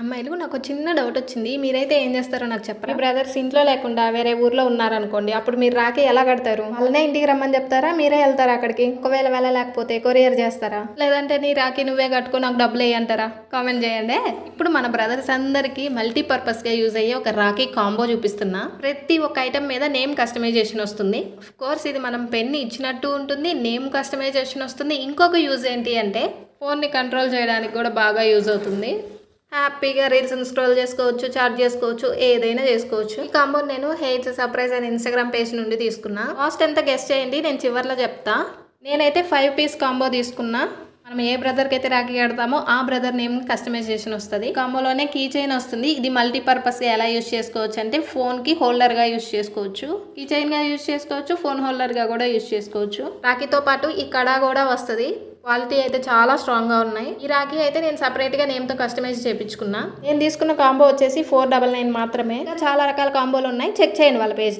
అమ్మాయిలు నాకు చిన్న డౌట్ వచ్చింది. మీరైతే ఏం చేస్తారో నాకు చెప్పరా? మీ బ్రదర్స్ ఇంట్లో లేకుండా వేరే ఊర్లో ఉన్నారనుకోండి. అప్పుడు మీరు రాఖీ ఎలా కడతారు? వాళ్ళనే ఇంటికి రమ్మని చెప్తారా? మీరే వెళ్తారా అక్కడికి? ఒకవేళ వెళ్ళలేకపోతే కొరియర్ చేస్తారా? లేదంటే నీ రాఖీ నువ్వే కట్టుకో నాకు డబ్బులు వేయంటారా? కామెంట్ చేయండి. ఇప్పుడు మన బ్రదర్స్ అందరికి మల్టీపర్పస్ గా యూజ్ అయ్యే ఒక రాఖీ కాంబో చూపిస్తున్నా. ప్రతి ఒక్క ఐటమ్ మీద నేమ్ కస్టమైజేషన్ వస్తుంది. ఆఫ్ కోర్స్ ఇది మనం పెన్ ఇచ్చినట్టు ఉంటుంది. నేమ్ కస్టమైజేషన్ వస్తుంది. ఇంకొక యూజ్ ఏంటి అంటే ఫోన్ ని కంట్రోల్ చేయడానికి కూడా బాగా యూజ్ అవుతుంది. హ్యాపీగా రీల్స్ని స్క్రోల్ చేసుకోవచ్చు, చాట్ చేసుకోవచ్చు, ఏదైనా చేసుకోవచ్చు. ఈ కాంబో నేను హెయిట్స్ సర్ప్రైజ్ అని ఇన్స్టాగ్రామ్ పేజ్ నుండి తీసుకున్నా. కాస్ట్ ఎంత గెస్ట్ చేయండి, నేను చివర్లో చెప్తా. నేనైతే 5 పీస్ కాంబో తీసుకున్నా. మనం ఏ బ్రదర్కి అయితే రాఖీ కడతామో ఆ బ్రదర్ నేమ్ కస్టమైజేషన్ వస్తుంది. కాంబోలోనే కీ చైన్ వస్తుంది. ఇది మల్టీపర్పస్గా ఎలా యూజ్ చేసుకోవచ్చు అంటే ఫోన్కి హోల్డర్గా యూజ్ చేసుకోవచ్చు, కీ చైన్గా యూజ్ చేసుకోవచ్చు, ఫోన్ హోల్డర్గా కూడా యూజ్ చేసుకోవచ్చు. రాఖీతో పాటు ఈ కడా కూడా వస్తుంది. క్వాలిటీ అయితే చాలా స్ట్రాంగ్గా ఉన్నాయి. ఈ రాఖీ అయితే నేను సపరేట్గా నేమ్తో కస్టమైజ్ చేయించుకున్నా. నేను తీసుకున్న కాంబో వచ్చేసి 499 మాత్రమే. ఇంకా చాలా రకాల కాంబోలు ఉన్నాయి, చెక్ చేయండి వాళ్ళ పేజ్.